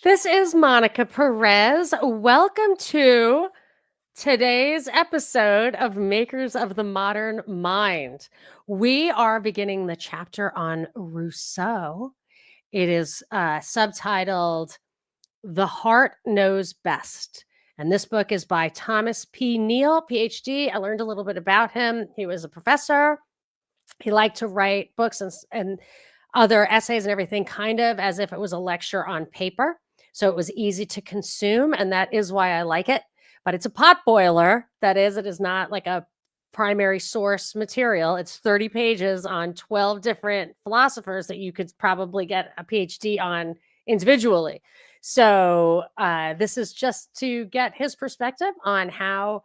This is Monica Perez. Welcome to today's episode of Makers of the Modern Mind. We are beginning the chapter on Rousseau. It is subtitled The Heart Knows Best. And this book is by Thomas P. Neal, PhD. I learned a little bit about him. He was a professor. He liked to write books and other essays and everything kind of as if it was a lecture on paper. So it was easy to consume, and that is why I like it. But it's a pot boiler. That is, it is not like a primary source material. It's 30 pages on 12 different philosophers that you could probably get a PhD on individually. So this is just to get his perspective on how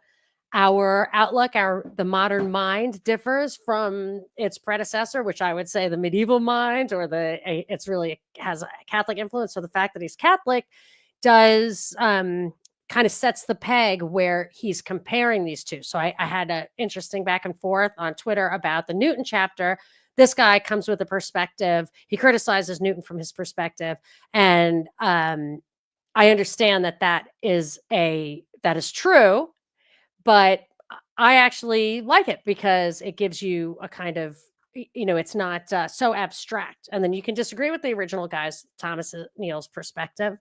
our outlook, the modern mind differs from its predecessor, which I would say the medieval mind, or it's really has a Catholic influence. So the fact that he's Catholic does kind of sets the peg where he's comparing these two. So I had an interesting back and forth on Twitter about the Newton chapter. This guy comes with a perspective. He criticizes Newton from his perspective, and I understand that is true. But I actually like it because it gives you a kind of, it's not so abstract. And then you can disagree with the original guys, Thomas Neal's perspective.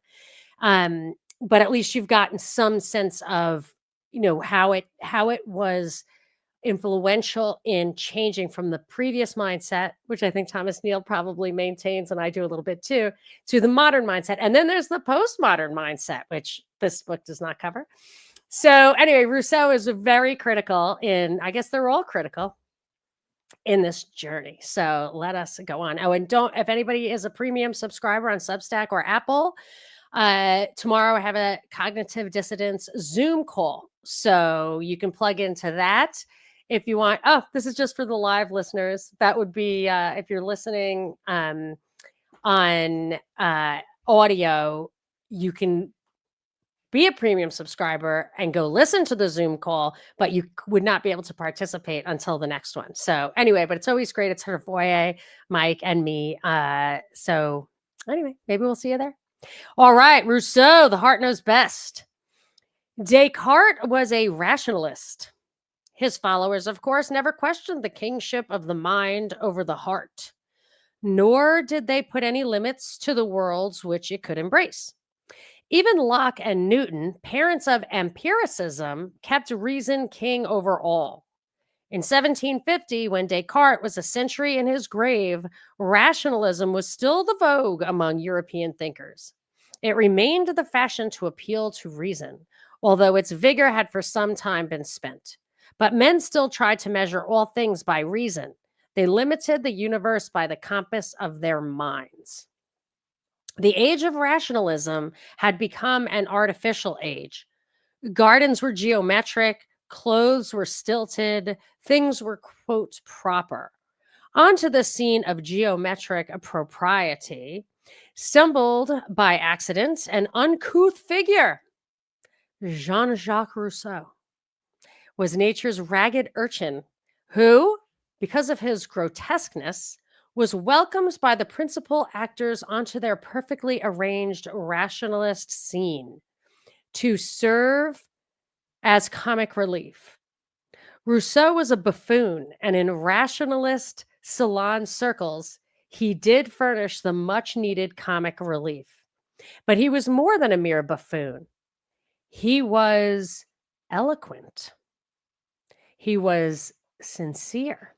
But at least you've gotten some sense of, how it was influential in changing from the previous mindset, which I think Thomas Neal probably maintains, and I do a little bit too, to the modern mindset. And then there's the postmodern mindset, which this book does not cover. So anyway, Rousseau is very critical I guess they're all critical in this journey. So let us go on. Oh, and if anybody is a premium subscriber on Substack or Apple, tomorrow I have a cognitive dissonance Zoom call. So you can plug into that if you want. Oh, this is just for the live listeners. That would be if you're listening on audio, you can be a premium subscriber and go listen to the Zoom call, but you would not be able to participate until the next one. So anyway, but it's always great. It's her Foyer, Mike, and me. So anyway, maybe we'll see you there. All right, Rousseau, the heart knows best. Descartes was a rationalist. His followers, of course, never questioned the kingship of the mind over the heart, nor did they put any limits to the worlds which it could embrace. Even Locke and Newton, parents of empiricism, kept reason king over all. In 1750, when Descartes was a century in his grave, rationalism was still the vogue among European thinkers. It remained the fashion to appeal to reason, although its vigor had for some time been spent. But men still tried to measure all things by reason. They limited the universe by the compass of their minds. The age of rationalism had become an artificial age. Gardens were geometric, clothes were stilted, things were, quote, proper. Onto the scene of geometric propriety stumbled by accident an uncouth figure. Jean-Jacques Rousseau was nature's ragged urchin who, because of his grotesqueness, was welcomed by the principal actors onto their perfectly arranged rationalist scene to serve as comic relief. Rousseau was a buffoon, and in rationalist salon circles, he did furnish the much-needed comic relief. But he was more than a mere buffoon. He was eloquent. He was sincere.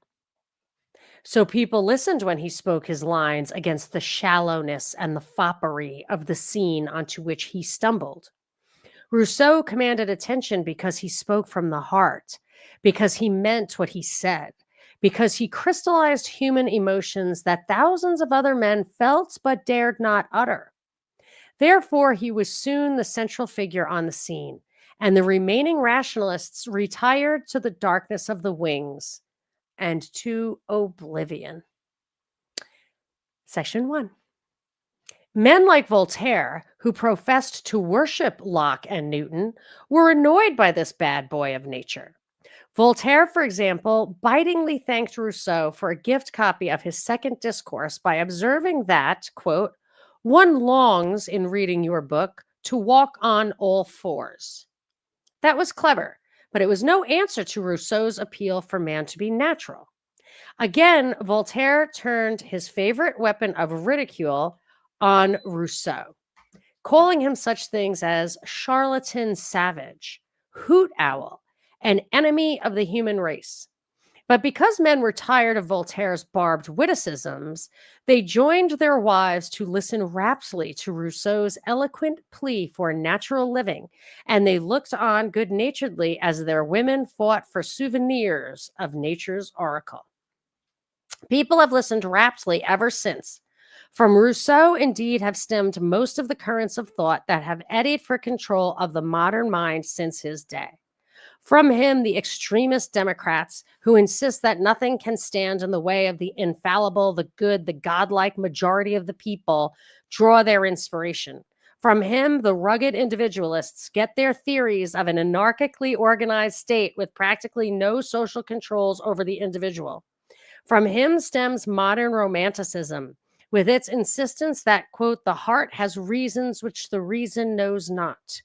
So people listened when he spoke his lines against the shallowness and the foppery of the scene onto which he stumbled. Rousseau commanded attention because he spoke from the heart, because he meant what he said, because he crystallized human emotions that thousands of other men felt but dared not utter. Therefore, he was soon the central figure on the scene, and the remaining rationalists retired to the darkness of the wings and to oblivion. Section 1. Men like Voltaire, who professed to worship Locke and Newton, were annoyed by this bad boy of nature. Voltaire, for example, bitingly thanked Rousseau for a gift copy of his second discourse by observing that, quote, One longs in reading your book to walk on all fours. That was clever, but it was no answer to Rousseau's appeal for man to be natural. Again, Voltaire turned his favorite weapon of ridicule on Rousseau, calling him such things as charlatan savage, hoot owl, an enemy of the human race. But because men were tired of Voltaire's barbed witticisms, they joined their wives to listen raptly to Rousseau's eloquent plea for natural living, and they looked on good naturedly as their women fought for souvenirs of nature's oracle. People have listened raptly ever since. From Rousseau, indeed, have stemmed most of the currents of thought that have eddied for control of the modern mind since his day. From him, the extremist Democrats who insist that nothing can stand in the way of the infallible, the good, the godlike majority of the people draw their inspiration. From him, the rugged individualists get their theories of an anarchically organized state with practically no social controls over the individual. From him stems modern romanticism, with its insistence that, quote, the heart has reasons which the reason knows not.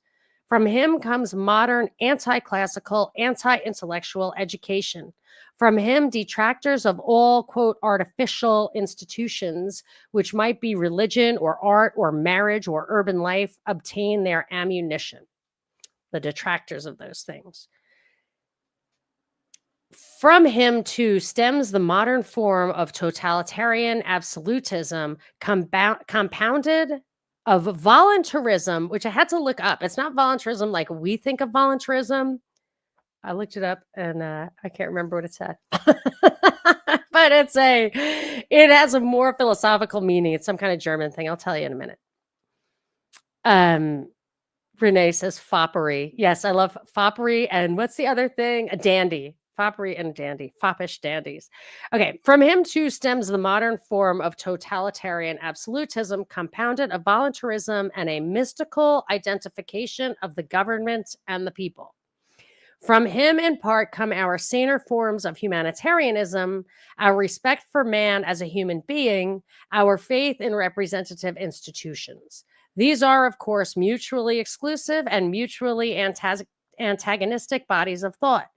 From him comes modern anti-classical, anti-intellectual education. From him, detractors of all, quote, artificial institutions, which might be religion or art or marriage or urban life, obtain their ammunition. The detractors of those things. From him, too, stems the modern form of totalitarian absolutism, compounded of voluntarism, which I had to look up. It's not voluntarism like we think of voluntarism. I looked it up and I can't remember what it said. But it has a more philosophical meaning. It's some kind of German thing. I'll tell you in a minute. Renee says foppery. Yes, I love foppery. And what's the other thing? A dandy. Foppery and dandy. Foppish dandies. Okay. From him, too, stems the modern form of totalitarian absolutism, compounded of voluntarism and a mystical identification of the government and the people. From him, in part, come our saner forms of humanitarianism, our respect for man as a human being, our faith in representative institutions. These are, of course, mutually exclusive and mutually antagonistic bodies of thought.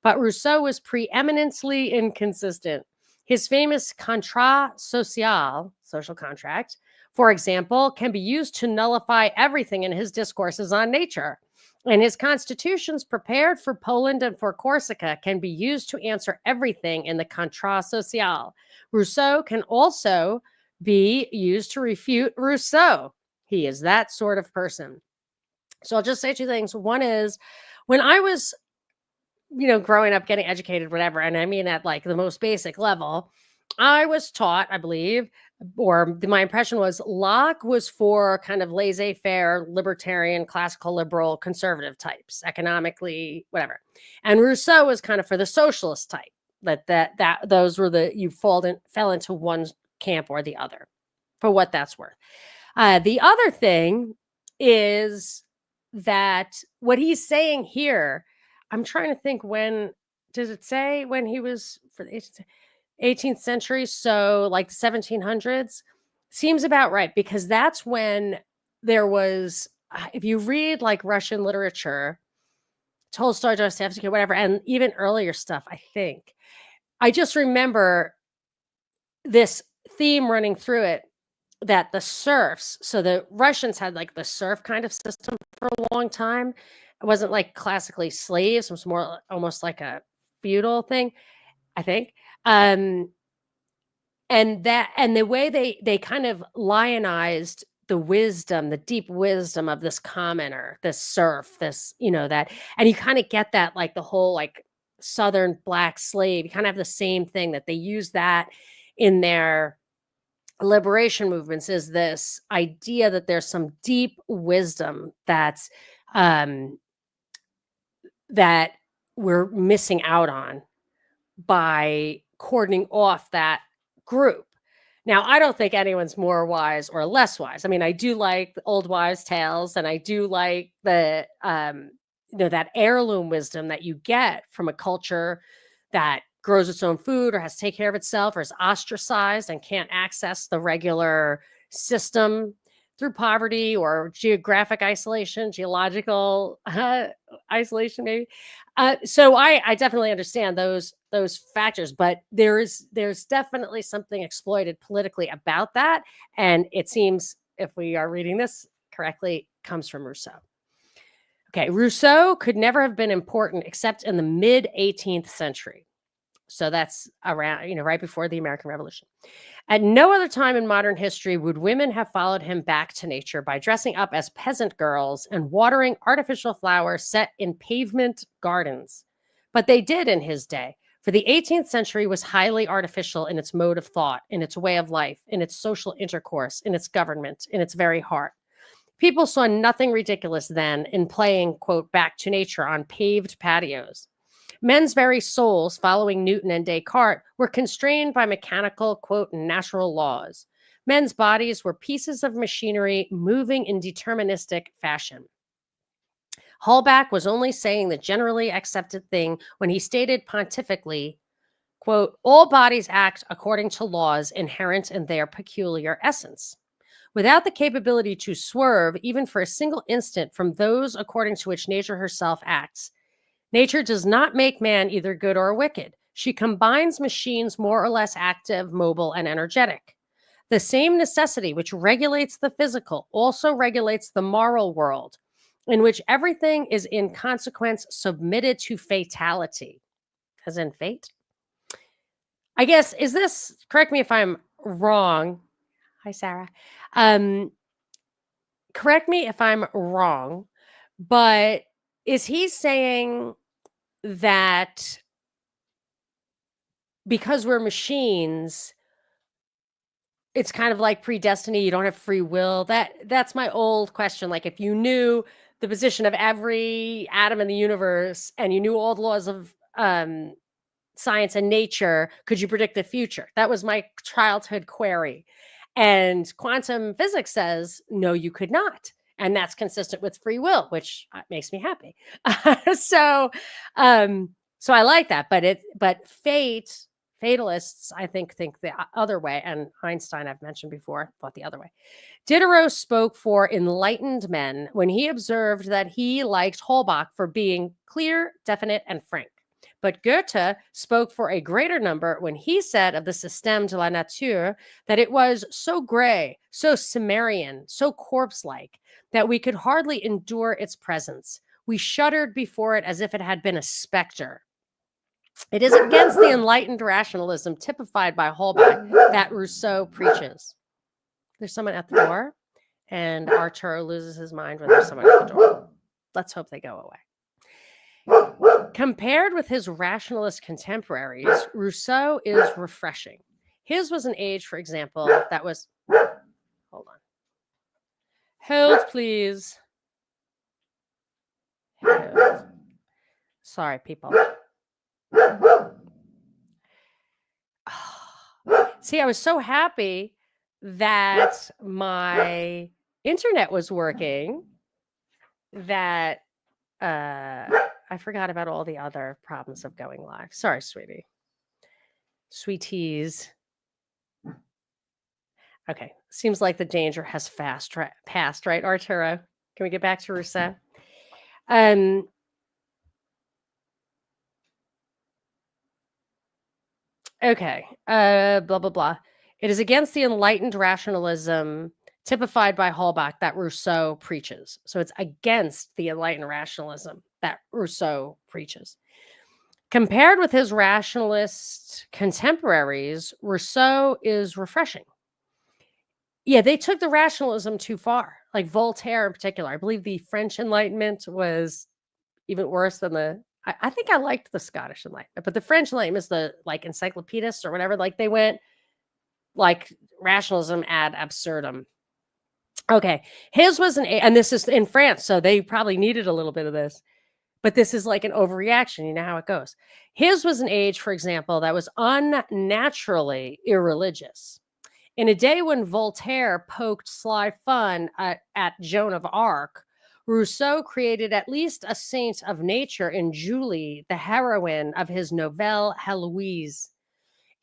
But Rousseau was preeminently inconsistent. His famous contrat social, social contract, for example, can be used to nullify everything in his discourses on nature. And his constitutions prepared for Poland and for Corsica can be used to answer everything in the contrat social. Rousseau can also be used to refute Rousseau. He is that sort of person. So I'll just say two things. One is when I was, growing up, getting educated, whatever, and I mean at like the most basic level, I was taught, I believe, or my impression was Locke was for kind of laissez-faire, libertarian, classical liberal, conservative types, economically, whatever. And Rousseau was kind of for the socialist type. That those were you fell into one camp or the other, for what that's worth. The other thing is that what he's saying here, I'm trying to think when, does it say when he was for the 18th century? So like the 1700s seems about right, because that's when there was, if you read like Russian literature, Tolstoy, Dostoevsky, whatever, and even earlier stuff, I just remember this theme running through it, that the serfs, so the Russians had like the serf kind of system for a long time. It wasn't like classically slaves, it was more almost like a feudal thing, I think. And the way they kind of lionized the wisdom, the deep wisdom of this commoner, this serf, this, that, and you kind of get that, like the whole like Southern black slave, you kind of have the same thing, that they use that in their liberation movements, is this idea that there's some deep wisdom that's that we're missing out on by cordoning off that group. Now, I don't think anyone's more wise or less wise. I mean, I do like the old wives' tales, and I do like the that heirloom wisdom that you get from a culture that grows its own food or has to take care of itself or is ostracized and can't access the regular system through poverty or geographic isolation, geological isolation, maybe. So I definitely understand those factors, but there's definitely something exploited politically about that, and it seems, if we are reading this correctly, comes from Rousseau. Okay, Rousseau could never have been important except in the mid 18th century. So that's around, right before the American Revolution. At no other time in modern history would women have followed him back to nature by dressing up as peasant girls and watering artificial flowers set in pavement gardens. But they did in his day, for the 18th century was highly artificial in its mode of thought, in its way of life, in its social intercourse, in its government, in its very heart. People saw nothing ridiculous then in playing, quote, back to nature on paved patios. Men's very souls, following Newton and Descartes, were constrained by mechanical, quote, natural laws. Men's bodies were pieces of machinery moving in deterministic fashion. Holbach was only saying the generally accepted thing when he stated pontifically, quote, all bodies act according to laws inherent in their peculiar essence. Without the capability to swerve, even for a single instant, from those according to which nature herself acts, nature does not make man either good or wicked. She combines machines more or less active, mobile, and energetic. The same necessity which regulates the physical also regulates the moral world, in which everything is in consequence submitted to fatality, as in fate. I guess, is this, correct me if I'm wrong. Hi, Sarah. Correct me if I'm wrong, but is he saying that because we're machines, it's kind of like predestiny, you don't have free will? That's my old question. Like, if you knew the position of every atom in the universe and you knew all the laws of science and nature, could you predict the future? That was my childhood query. And quantum physics says, no, you could not. And that's consistent with free will, which makes me happy. So I like that. But fatalists, I think the other way. And Einstein, I've mentioned before, thought the other way. Diderot spoke for enlightened men when he observed that he liked Holbach for being clear, definite, and frank. But Goethe spoke for a greater number when he said of the Système de la Nature that it was so gray, so Cimmerian, so corpse-like, that we could hardly endure its presence. We shuddered before it as if it had been a specter. It is against the enlightened rationalism typified by Holbach that Rousseau preaches. There's someone at the door, and Arturo loses his mind when there's someone at the door. Let's hope they go away. Compared with his rationalist contemporaries, Rousseau is refreshing. His was an age, for example, that was... Hold on. Hold, please. Hold. Sorry, people. See, I was so happy that my internet was working that I forgot about all the other problems of going live. Sorry, sweetie. Sweeties. Okay. Seems like the danger has passed, right, Arturo? Can we get back to Rousseau? Okay. Blah, blah, blah. It is against the enlightened rationalism typified by Holbach that Rousseau preaches. So it's against the enlightened rationalism that Rousseau preaches. Compared with his rationalist contemporaries, Rousseau is refreshing. Yeah, they took the rationalism too far, like Voltaire in particular. I believe the French Enlightenment was even worse than I think I liked the Scottish Enlightenment, but the French Enlightenment is the like encyclopedists or whatever. Like they went like rationalism ad absurdum. Okay, his was and this is in France, so they probably needed a little bit of this. But this is like an overreaction. You know how it goes. His was an age, for example, that was unnaturally irreligious. In a day when Voltaire poked sly fun at Joan of Arc, Rousseau created at least a saint of nature in Julie, the heroine of his novelle Heloise.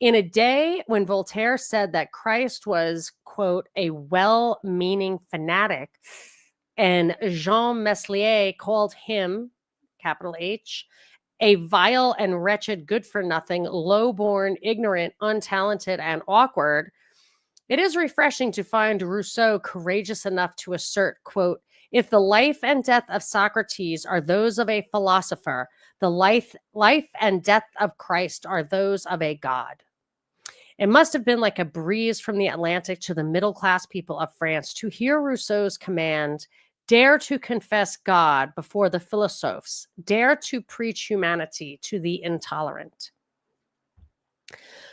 In a day when Voltaire said that Christ was, quote, a well-meaning fanatic, and Jean Meslier called him, capital H, a vile and wretched good-for-nothing, low-born, ignorant, untalented, and awkward, it is refreshing to find Rousseau courageous enough to assert, quote, if the life and death of Socrates are those of a philosopher, the life and death of Christ are those of a god. It must have been like a breeze from the Atlantic to the middle-class people of France to hear Rousseau's command, dare to confess God before the philosophes, dare to preach humanity to the intolerant.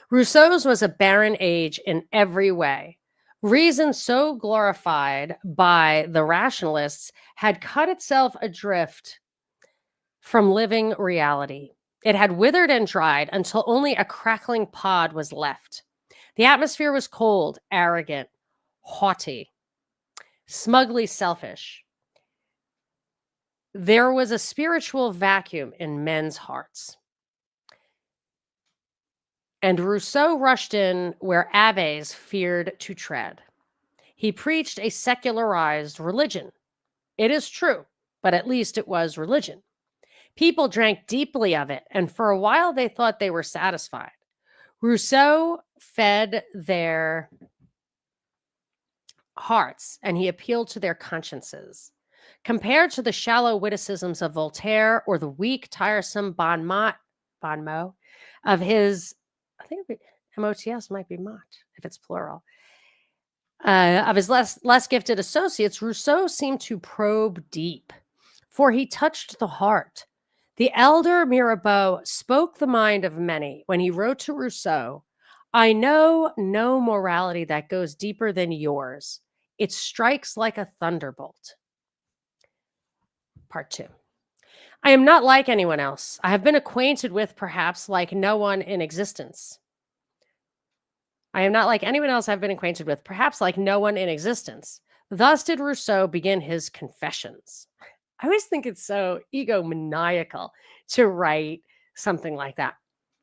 Rousseau's was a barren age in every way. Reason, so glorified by the rationalists, had cut itself adrift from living reality. It had withered and dried until only a crackling pod was left. The atmosphere was cold, arrogant, haughty, smugly selfish. There was a spiritual vacuum in men's hearts. And Rousseau rushed in where abbés feared to tread. He preached a secularized religion. It is true, but at least it was religion. People drank deeply of it, and for a while they thought they were satisfied. Rousseau fed their hearts, and he appealed to their consciences. Compared to the shallow witticisms of Voltaire or the weak, tiresome bon mot of his, I think MOTS might be mot if it's plural, of his less gifted associates, Rousseau seemed to probe deep, for he touched the heart. The elder Mirabeau spoke the mind of many when he wrote to Rousseau, I know no morality that goes deeper than yours. It strikes like a thunderbolt. Part 2. I am not like anyone else. I have been acquainted with, perhaps, like no one in existence. I am not like anyone else I've been acquainted with, perhaps like no one in existence. Thus did Rousseau begin his confessions. I always think it's so egomaniacal to write something like that.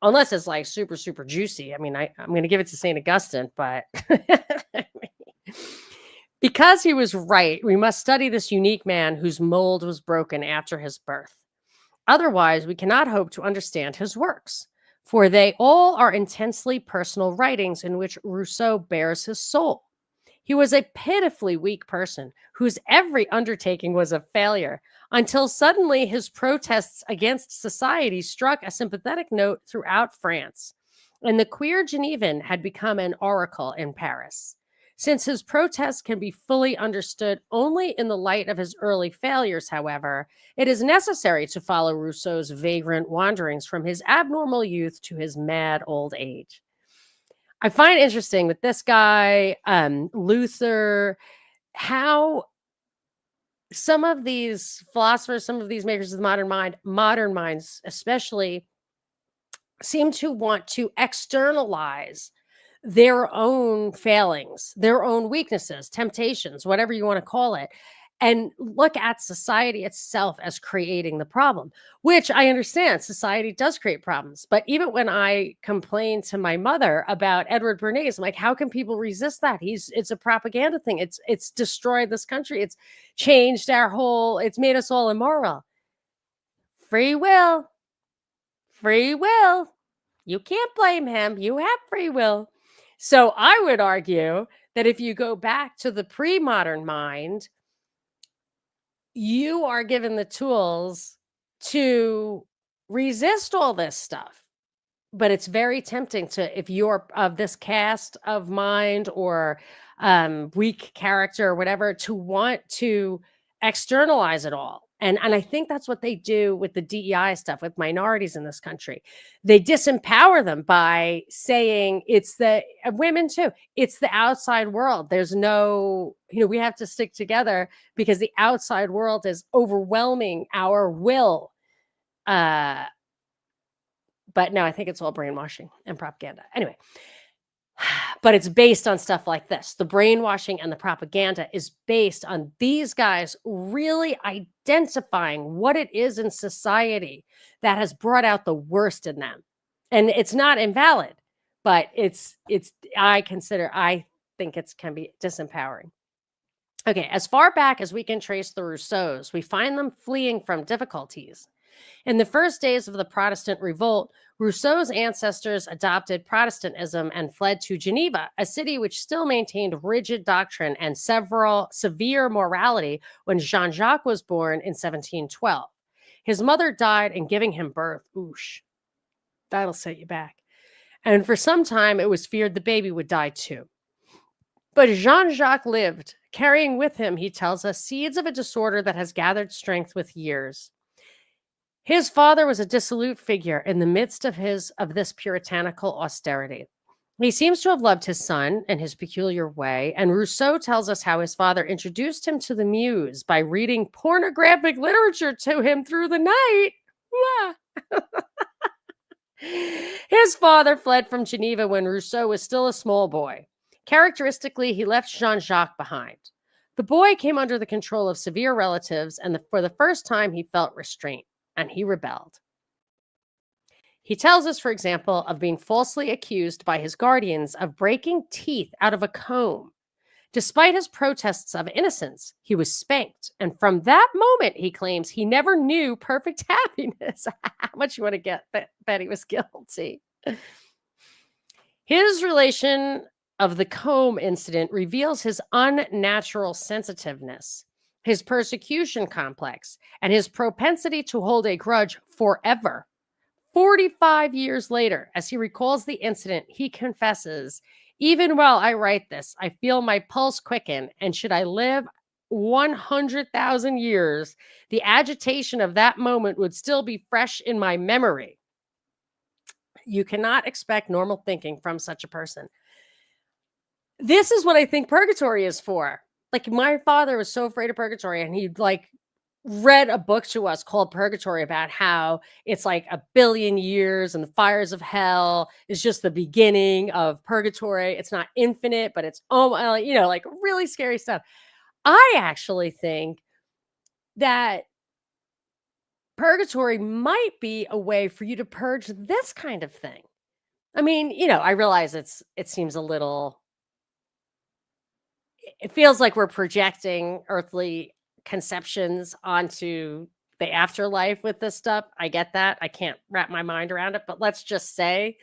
Unless it's like super, super juicy. I mean, I'm going to give it to St. Augustine, but because he was right, we must study this unique man whose mold was broken after his birth. Otherwise, we cannot hope to understand his works, for they all are intensely personal writings in which Rousseau bears his soul. He was a pitifully weak person whose every undertaking was a failure, until suddenly his protests against society struck a sympathetic note throughout France, and the queer Genevan had become an oracle in Paris. Since his protests can be fully understood only in the light of his early failures, however, it is necessary to follow Rousseau's vagrant wanderings from his abnormal youth to his mad old age. I find it interesting with this guy, Luther, how some of these philosophers, some of these makers of the modern minds especially, seem to want to externalize their own failings, their own weaknesses, temptations, whatever you want to call it, and look at society itself as creating the problem, which I understand society does create problems. But even when I complain to my mother about Edward Bernays, I'm like, how can people resist that? It's a propaganda thing. It's destroyed this country. It's changed it's made us all immoral. Free will. Free will. You can't blame him. You have free will. So I would argue that if you go back to the pre-modern mind, you are given the tools to resist all this stuff. But it's very tempting to, if you're of this cast of mind or weak character or whatever, to want to externalize it all. And I think that's what they do with the DEI stuff with minorities in this country. They disempower them by saying it's the women too. It's the outside world. There's no, we have to stick together because the outside world is overwhelming our will. But no, I think it's all brainwashing and propaganda. Anyway, but it's based on stuff like this. The brainwashing and the propaganda is based on these guys really identifying what it is in society that has brought out the worst in them. And it's not invalid, but I think it can be disempowering. Okay, as far back as we can trace the Rousseaus, we find them fleeing from difficulties. In the first days of the Protestant revolt, Rousseau's ancestors adopted Protestantism and fled to Geneva, a city which still maintained rigid doctrine and severe morality when Jean Jacques was born in 1712. His mother died in giving him birth. Oosh, that'll set you back. And for some time, it was feared the baby would die too. But Jean Jacques lived, carrying with him, he tells us, seeds of a disorder that has gathered strength with years. His father was a dissolute figure in the midst of this puritanical austerity. He seems to have loved his son in his peculiar way, and Rousseau tells us how his father introduced him to the muse by reading pornographic literature to him through the night. His father fled from Geneva when Rousseau was still a small boy. Characteristically, he left Jean-Jacques behind. The boy came under the control of severe relatives, and for the first time, he felt restraint, and he rebelled. He tells us, for example, of being falsely accused by his guardians of breaking teeth out of a comb. Despite his protests of innocence, he was spanked. And from that moment, he claims he never knew perfect happiness. How much you want to get that he was guilty? His relation of the comb incident reveals his unnatural sensitiveness, his persecution complex, and his propensity to hold a grudge forever. 45 years later, as he recalls the incident, he confesses, even while I write this, I feel my pulse quicken, and should I live 100,000 years, the agitation of that moment would still be fresh in my memory. You cannot expect normal thinking from such a person. This is what I think purgatory is for. Like, my father was so afraid of purgatory, and he read a book to us called Purgatory about how it's like 1 billion years and the fires of hell is just the beginning of purgatory. It's not infinite, but it's really scary stuff. I actually think that purgatory might be a way for you to purge this kind of thing. I mean, I realize it seems a little, it feels like we're projecting earthly conceptions onto the afterlife with this stuff. I get that. I can't wrap my mind around it, but let's just say,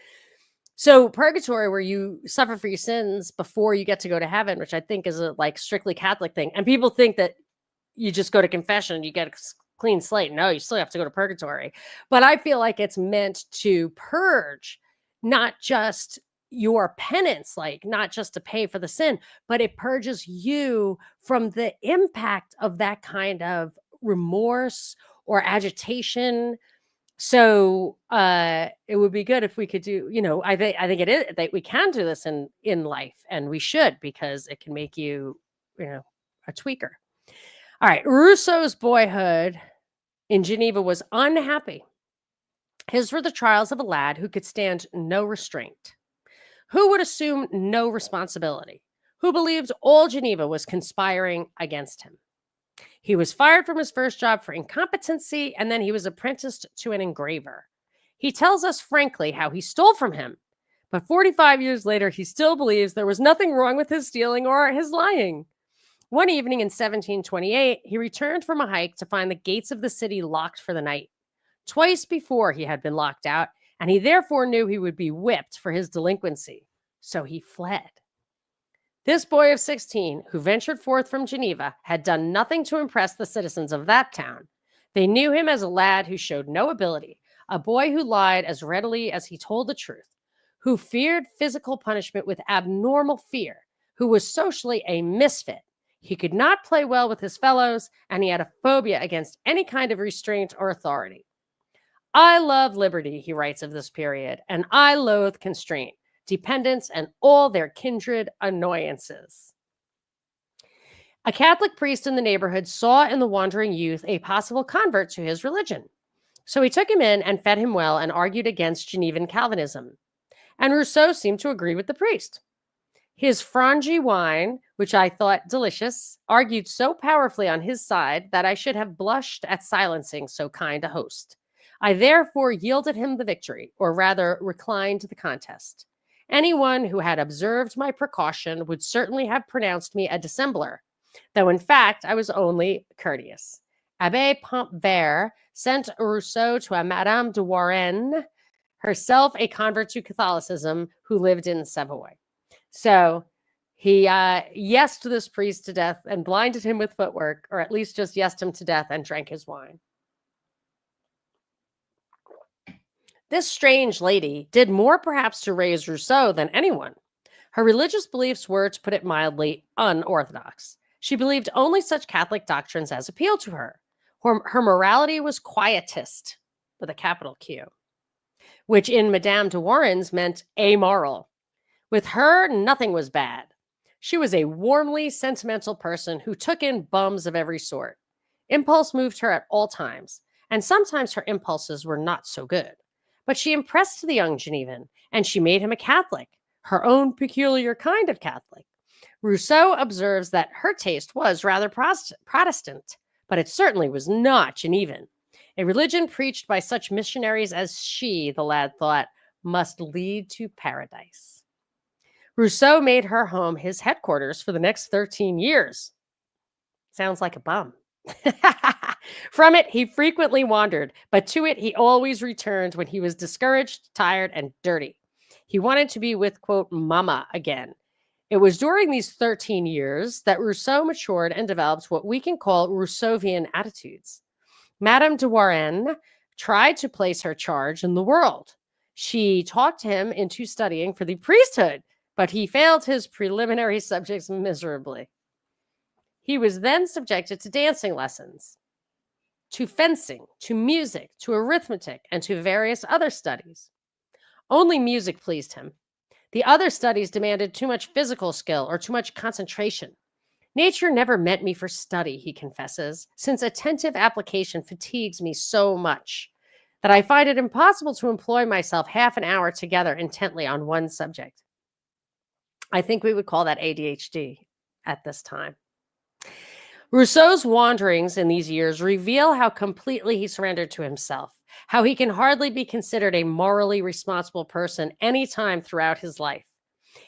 so purgatory, where you suffer for your sins before you get to go to heaven, which I think is a strictly Catholic thing. And people think that you just go to confession, you get a clean slate. No, you still have to go to purgatory. But I feel like it's meant to purge, not just your penance, not just to pay for the sin, but it purges you from the impact of that kind of remorse or agitation. So it would be good if we could do, I think it is that we can do this in life, and we should, because it can make you, a tweaker. All right, Rousseau's boyhood in Geneva was unhappy. His were the trials of a lad who could stand no restraint, who would assume no responsibility, who believed all Geneva was conspiring against him. He was fired from his first job for incompetency, and then he was apprenticed to an engraver. He tells us frankly how he stole from him, but 45 years later, he still believes there was nothing wrong with his stealing or his lying. One evening in 1728, he returned from a hike to find the gates of the city locked for the night. Twice before he had been locked out, and he therefore knew he would be whipped for his delinquency. So he fled. This boy of 16, who ventured forth from Geneva, had done nothing to impress the citizens of that town. They knew him as a lad who showed no ability, a boy who lied as readily as he told the truth, who feared physical punishment with abnormal fear, who was socially a misfit. He could not play well with his fellows, and he had a phobia against any kind of restraint or authority. I love liberty, he writes of this period, and I loathe constraint, dependence, and all their kindred annoyances. A Catholic priest in the neighborhood saw in the wandering youth a possible convert to his religion. So he took him in and fed him well and argued against Genevan Calvinism. And Rousseau seemed to agree with the priest. His frangy wine, which I thought delicious, argued so powerfully on his side that I should have blushed at silencing so kind a host. I therefore yielded him the victory, or rather reclined the contest. Anyone who had observed my precaution would certainly have pronounced me a dissembler, though in fact I was only courteous. Abbé Pontverre sent Rousseau to a Madame de Warenne, herself a convert to Catholicism, who lived in Savoy. So he yesed this priest to death and blinded him with footwork, or at least just yesed him to death and drank his wine. This strange lady did more perhaps to raise Rousseau than anyone. Her religious beliefs were, to put it mildly, unorthodox. She believed only such Catholic doctrines as appealed to her. Her morality was quietist, with a capital Q, which in Madame de Warren's meant amoral. With her, nothing was bad. She was a warmly sentimental person who took in bums of every sort. Impulse moved her at all times, and sometimes her impulses were not so good. But she impressed the young Genevan, and she made him a Catholic, her own peculiar kind of Catholic. Rousseau observes that her taste was rather Protestant, but it certainly was not Genevan. A religion preached by such missionaries as she, the lad thought, must lead to paradise. Rousseau made her home his headquarters for the next 13 years. Sounds like a bum. From it, he frequently wandered, but to it, he always returned when he was discouraged, tired, and dirty. He wanted to be with, quote, Mama again. It was during these 13 years that Rousseau matured and developed what we can call Rousseauvian attitudes. Madame de Warenne tried to place her charge in the world. She talked him into studying for the priesthood, but he failed his preliminary subjects miserably. He was then subjected to dancing lessons, to fencing, to music, to arithmetic, and to various other studies. Only music pleased him. The other studies demanded too much physical skill or too much concentration. Nature never meant me for study, he confesses, since attentive application fatigues me so much that I find it impossible to employ myself half an hour together intently on one subject. I think we would call that ADHD at this time. Rousseau's wanderings in these years reveal how completely he surrendered to himself, how he can hardly be considered a morally responsible person any time throughout his life.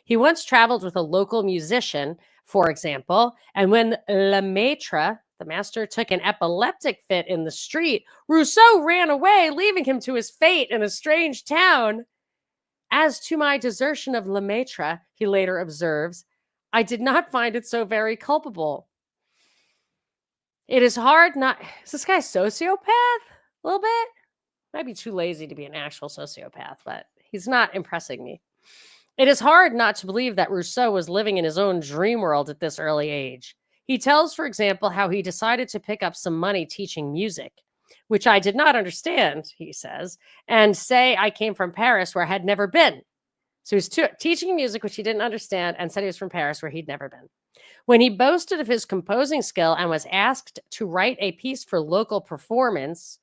He once traveled with a local musician, for example, and when Le Maître, the master, took an epileptic fit in the street, Rousseau ran away, leaving him to his fate in a strange town. As to my desertion of Le Maître, he later observes, I did not find it so very culpable. It is hard not... Is this guy a sociopath? A little bit? Might be too lazy to be an actual sociopath, but he's not impressing me. It is hard not to believe that Rousseau was living in his own dream world at this early age. He tells, for example, how he decided to pick up some money teaching music, which I did not understand, he says, and say I came from Paris where I had never been. So he's teaching music, which he didn't understand, and said he was from Paris where he'd never been. When he boasted of his composing skill and was asked to write a piece for local performance,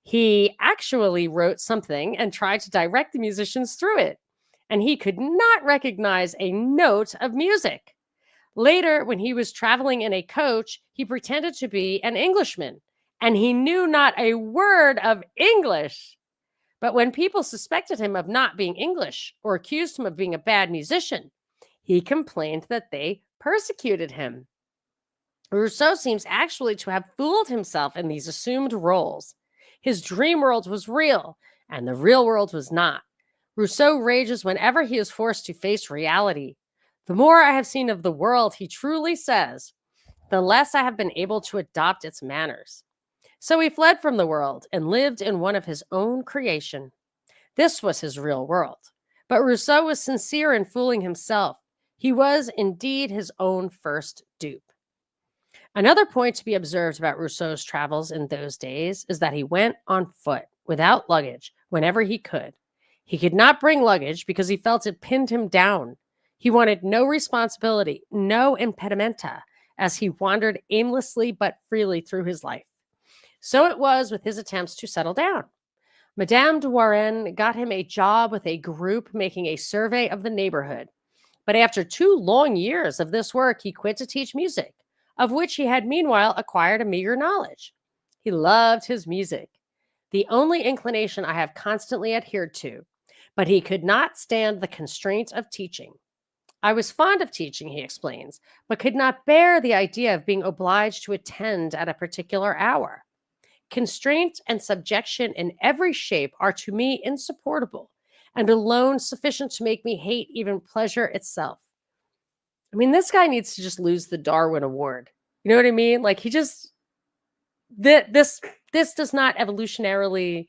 he actually wrote something and tried to direct the musicians through it. And he could not recognize a note of music. Later, when he was traveling in a coach, he pretended to be an Englishman, and he knew not a word of English. But when people suspected him of not being English or accused him of being a bad musician, he complained that they persecuted him. Rousseau seems actually to have fooled himself in these assumed roles. His dream world was real, and the real world was not. Rousseau rages whenever he is forced to face reality. The more I have seen of the world, he truly says, the less I have been able to adopt its manners. So he fled from the world and lived in one of his own creation. This was his real world. But Rousseau was sincere in fooling himself. He was indeed his own first dupe. Another point to be observed about Rousseau's travels in those days is that he went on foot, without luggage, whenever he could. He could not bring luggage because he felt it pinned him down. He wanted no responsibility, no impedimenta, as he wandered aimlessly but freely through his life. So it was with his attempts to settle down. Madame de Warenne got him a job with a group making a survey of the neighborhood. But after 2 long years of this work, he quit to teach music, of which he had meanwhile acquired a meager knowledge. He loved his music, the only inclination I have constantly adhered to. but he could not stand the constraint of teaching. I was fond of teaching, he explains, but could not bear the idea of being obliged to attend at a particular hour. Constraint and subjection in every shape are to me insupportable, and alone sufficient to make me hate even pleasure itself. I mean, this guy needs to just lose the Darwin Award. You know what I mean? Like he just this does not evolutionarily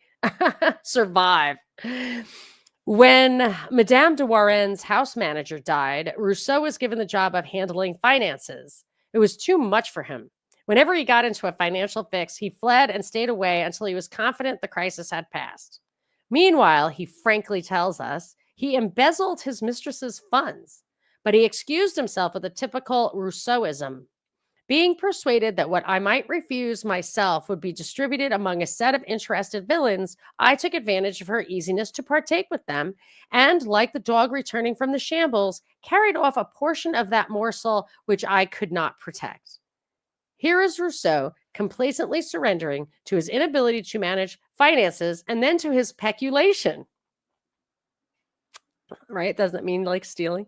survive. When Madame de Warren's house manager died, Rousseau was given the job of handling finances. It was too much for him. Whenever he got into a financial fix, he fled and stayed away until he was confident the crisis had passed. Meanwhile, he frankly tells us, he embezzled his mistress's funds, but he excused himself with a typical Rousseauism. Being persuaded that what I might refuse myself would be distributed among a set of interested villains, I took advantage of her easiness to partake with them, and, like the dog returning from the shambles, carried off a portion of that morsel which I could not protect. Here is Rousseau complacently surrendering to his inability to manage finances and then to his peculation. Right? Doesn't mean like stealing.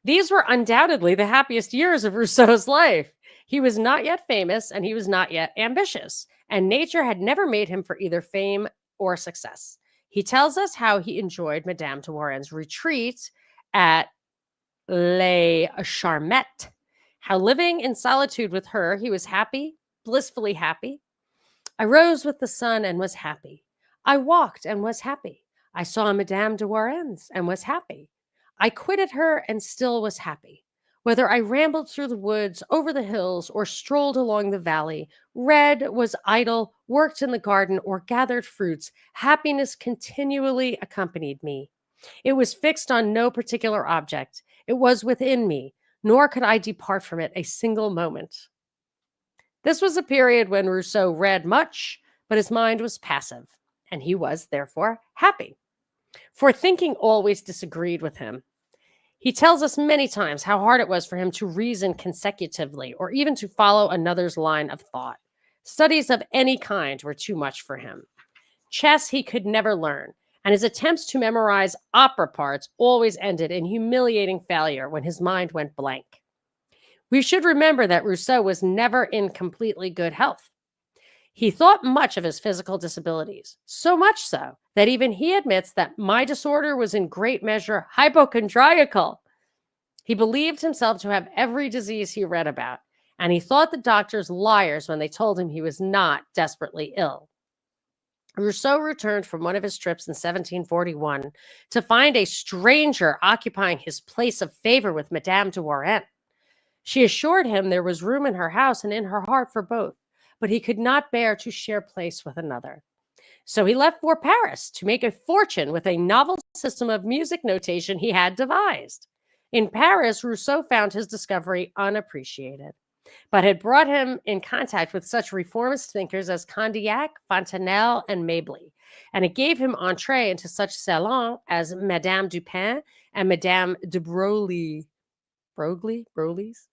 These were undoubtedly the happiest years of Rousseau's life. He was not yet famous and he was not yet ambitious, and nature had never made him for either fame or success. He tells us how he enjoyed Madame de Warren's retreat at Les Charmettes, how living in solitude with her, he was happy, blissfully happy. I rose with the sun and was happy. I walked and was happy. I saw Madame de Warren's and was happy. I quitted her and still was happy. Whether I rambled through the woods, over the hills, or strolled along the valley, read, was idle, worked in the garden, or gathered fruits, happiness continually accompanied me. It was fixed on no particular object. It was within me, nor could I depart from it a single moment. This was a period when Rousseau read much, but his mind was passive, and he was, therefore, happy. For thinking always disagreed with him. He tells us many times how hard it was for him to reason consecutively or even to follow another's line of thought. Studies of any kind were too much for him. Chess he could never learn, and his attempts to memorize opera parts always ended in humiliating failure when his mind went blank. We should remember that Rousseau was never in completely good health. He thought much of his physical disabilities, so much so that even he admits that my disorder was in great measure hypochondriacal. He believed himself to have every disease he read about, and he thought the doctors liars when they told him he was not desperately ill. Rousseau returned from one of his trips in 1741 to find a stranger occupying his place of favor with Madame de Warren. She assured him there was room in her house and in her heart for both, but he could not bear to share place with another. So he left for Paris to make a fortune with a novel system of music notation he had devised. In Paris, Rousseau found his discovery unappreciated, but had brought him in contact with such reformist thinkers as Condillac, Fontenelle, and Mabley, and it gave him entree into such salons as Madame Dupin and Madame de Broglie. Broglie's?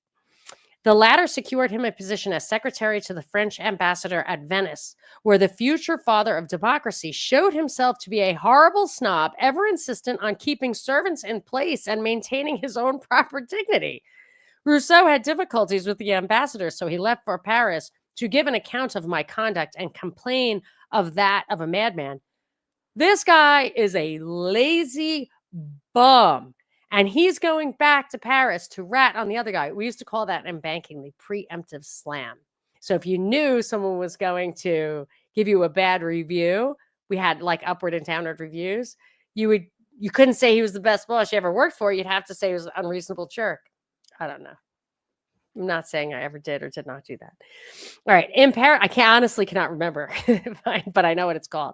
The latter secured him a position as secretary to the French ambassador at Venice, where the future father of democracy showed himself to be a horrible snob, ever insistent on keeping servants in place and maintaining his own proper dignity. Rousseau had difficulties with the ambassador, so he left for Paris to give an account of my conduct and complain of that of a madman. This guy is a lazy bum. And he's going back to Paris to rat on the other guy. We used to call that in banking the preemptive slam. So if you knew someone was going to give you a bad review, we had like upward and downward reviews. You couldn't say he was the best boss you ever worked for. You'd have to say he was an unreasonable jerk. I don't know. I'm not saying I ever did or did not do that. All right. In Paris, honestly cannot remember, but I know what it's called.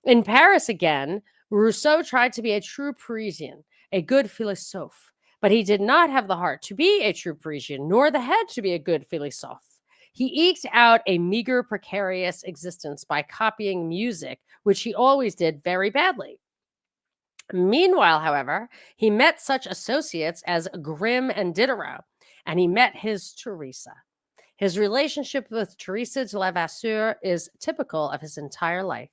In Paris again, Rousseau tried to be a true Parisian, a good philosophe, but he did not have the heart to be a true Parisian, nor the head to be a good philosophe. He eked out a meager, precarious existence by copying music, which he always did very badly. Meanwhile, however, he met such associates as Grimm and Diderot, and he met his Teresa. His relationship with Teresa de la Vasseur is typical of his entire life.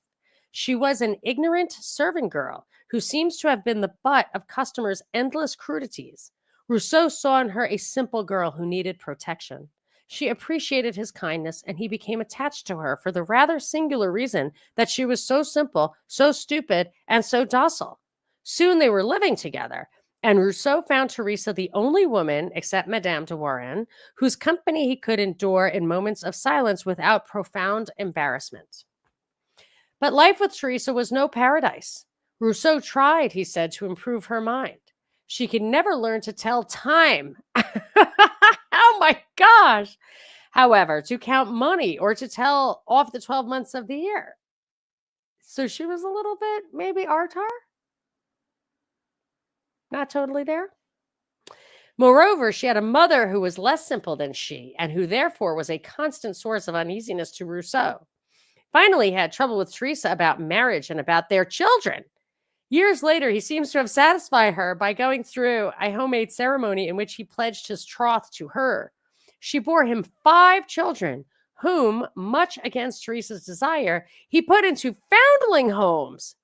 She was an ignorant servant girl who seems to have been the butt of customers' endless crudities. Rousseau saw in her a simple girl who needed protection. She appreciated his kindness, and he became attached to her for the rather singular reason that she was so simple, so stupid, and so docile. Soon they were living together, and Rousseau found Teresa the only woman, except Madame de Warren, whose company he could endure in moments of silence without profound embarrassment. But life with Teresa was no paradise. Rousseau tried, he said, to improve her mind. She could never learn to tell time. Oh my gosh. However, to count money or to tell off the 12 months of the year. So she was a little bit maybe Artar? Not totally there. Moreover, she had a mother who was less simple than she, and who therefore was a constant source of uneasiness to Rousseau. Finally, he had trouble with Teresa about marriage and about their children. Years later, he seems to have satisfied her by going through a homemade ceremony in which he pledged his troth to her. She bore him 5 children, whom, much against Teresa's desire, he put into foundling homes.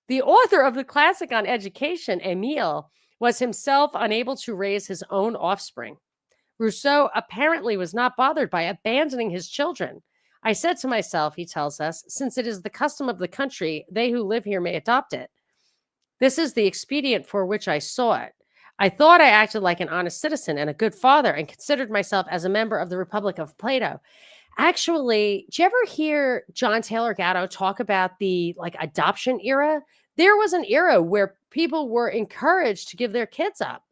The author of the classic on education, Emile, was himself unable to raise his own offspring. Rousseau apparently was not bothered by abandoning his children. I said to myself, he tells us, since it is the custom of the country, they who live here may adopt it. This is the expedient for which I saw it. I thought I acted like an honest citizen and a good father and considered myself as a member of the Republic of Plato. Actually, did you ever hear John Taylor Gatto talk about the adoption era? There was an era where people were encouraged to give their kids up.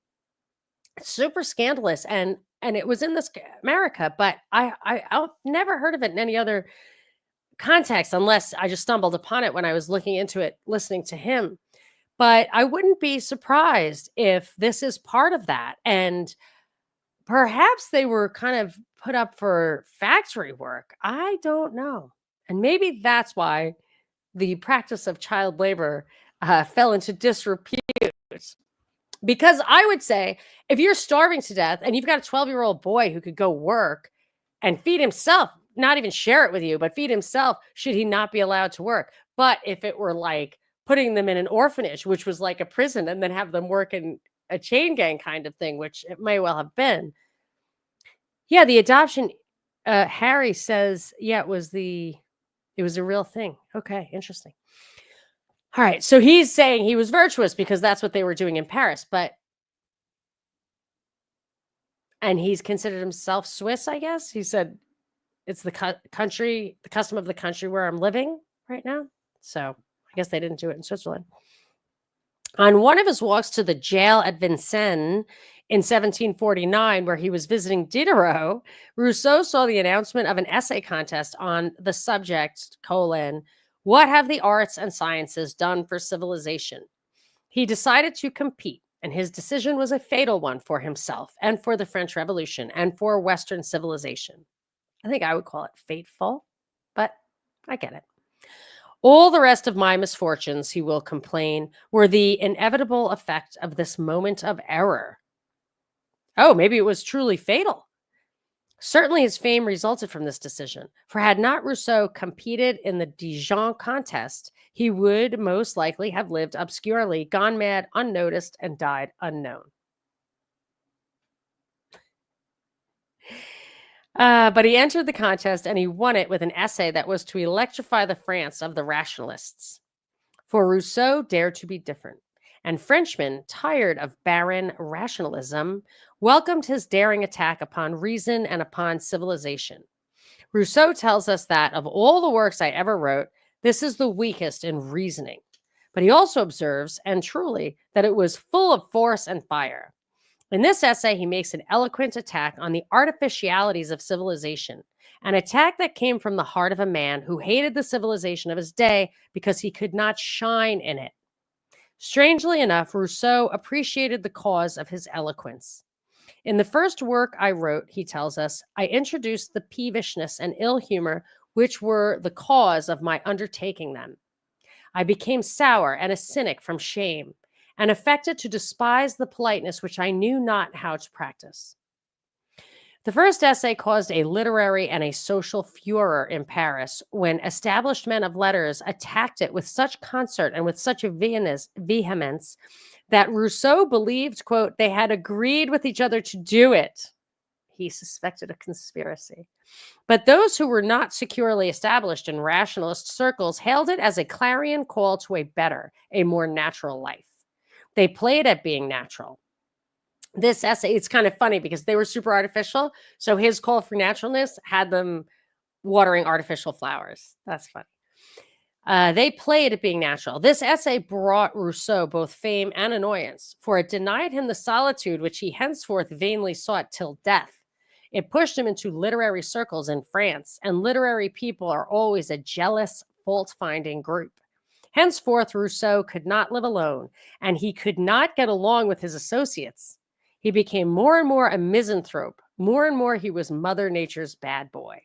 It's super scandalous, and it was in this America, but I've never heard of it in any other context unless I just stumbled upon it when I was looking into it, listening to him. But I wouldn't be surprised if this is part of that. And perhaps they were kind of put up for factory work. I don't know. And maybe that's why the practice of child labor fell into disrepute. Because I would say if you're starving to death and you've got a 12-year-old boy who could go work and feed himself, not even share it with you, but feed himself, should he not be allowed to work? But if it were like putting them in an orphanage, which was like a prison, and then have them work in a chain gang kind of thing, which it may well have been. Yeah, the adoption, Harry says, yeah, it was a real thing. Okay, interesting. All right, so he's saying he was virtuous because that's what they were doing in Paris, and he's considered himself Swiss, I guess. He said it's the country, the custom of the country where I'm living right now. So I guess they didn't do it in Switzerland. On one of his walks to the jail at Vincennes in 1749, where he was visiting Diderot, Rousseau saw the announcement of an essay contest on the subject, what have the arts and sciences done for civilization? He decided to compete, and his decision was a fatal one for himself and for the French Revolution and for Western civilization. I think I would call it fateful, but I get it. All the rest of my misfortunes, he will complain, were the inevitable effect of this moment of error. Oh, maybe it was truly fatal. Certainly his fame resulted from this decision, for had not Rousseau competed in the Dijon contest, he would most likely have lived obscurely, gone mad, unnoticed, and died unknown. But he entered the contest and he won it with an essay that was to electrify the France of the rationalists. For Rousseau dared to be different, and Frenchmen, tired of barren rationalism, welcomed his daring attack upon reason and upon civilization. Rousseau tells us that of all the works I ever wrote, this is the weakest in reasoning. But he also observes, and truly, that it was full of force and fire. In this essay, he makes an eloquent attack on the artificialities of civilization, an attack that came from the heart of a man who hated the civilization of his day because he could not shine in it. Strangely enough, Rousseau appreciated the cause of his eloquence. In the first work I wrote, he tells us, I introduced the peevishness and ill humor which were the cause of my undertaking them. I became sour and a cynic from shame, and affected to despise the politeness which I knew not how to practice. The first essay caused a literary and a social furor in Paris when established men of letters attacked it with such concert and with such a vehemence that Rousseau believed, quote, they had agreed with each other to do it. He suspected a conspiracy. But those who were not securely established in rationalist circles hailed it as a clarion call to a better, a more natural life. They played at being natural. This essay, it's kind of funny because they were super artificial. So his call for naturalness had them watering artificial flowers. That's funny. They played at being natural. This essay brought Rousseau both fame and annoyance, for it denied him the solitude which he henceforth vainly sought till death. It pushed him into literary circles in France, and literary people are always a jealous, fault-finding group. Henceforth, Rousseau could not live alone, and he could not get along with his associates. He became more and more a misanthrope. More and more he was Mother Nature's bad boy.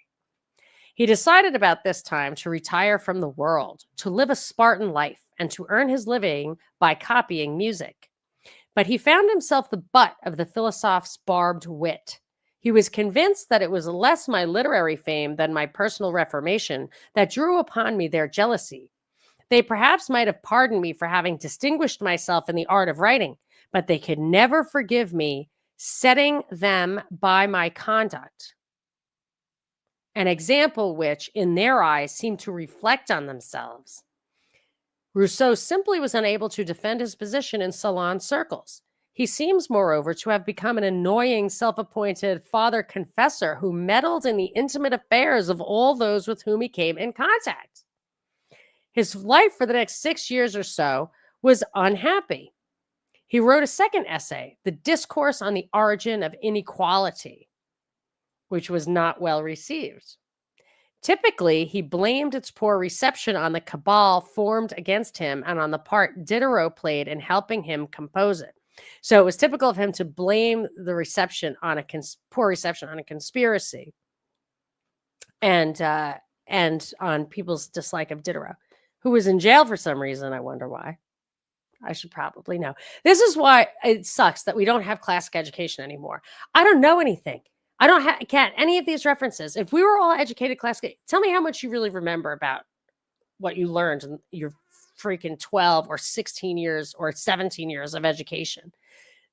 He decided about this time to retire from the world, to live a Spartan life, and to earn his living by copying music. But he found himself the butt of the philosoph's barbed wit. He was convinced that it was less my literary fame than my personal reformation that drew upon me their jealousy. They perhaps might have pardoned me for having distinguished myself in the art of writing, but they could never forgive me setting them by my conduct, an example which, in their eyes, seemed to reflect on themselves. Rousseau simply was unable to defend his position in salon circles. He seems, moreover, to have become an annoying, self-appointed father confessor who meddled in the intimate affairs of all those with whom he came in contact. His life for the next 6 years or so was unhappy. He wrote a second essay, The Discourse on the Origin of Inequality, which was not well received. Typically, he blamed its poor reception on the cabal formed against him and on the part Diderot played in helping him compose it. So it was typical of him to blame the reception on a poor reception on a conspiracy, and on people's dislike of Diderot, who was in jail for some reason. I wonder why. I should probably know. This is why it sucks that we don't have classic education anymore. I don't know anything. I don't get any of these references. If we were all educated classic, tell me how much you really remember about what you learned in your freaking 12 or 16 years or 17 years of education.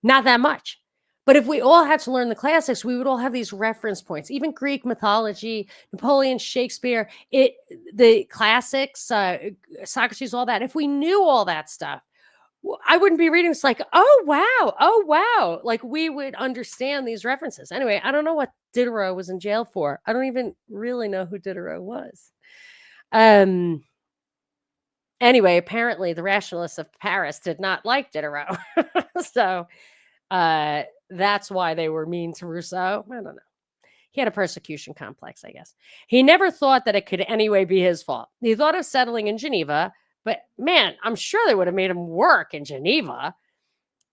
Not that much. But if we all had to learn the classics, we would all have these reference points, even Greek mythology, Napoleon, Shakespeare, the classics, Socrates, all that. If we knew all that stuff, I wouldn't be reading. It's like, oh, wow. Like we would understand these references. Anyway, I don't know what Diderot was in jail for. I don't even really know who Diderot was. Anyway, apparently the rationalists of Paris did not like Diderot. So that's why they were mean to Rousseau. I don't know. He had a persecution complex, I guess. He never thought that it could anyway be his fault. He thought of settling in Geneva, but man, I'm sure they would have made him work in Geneva.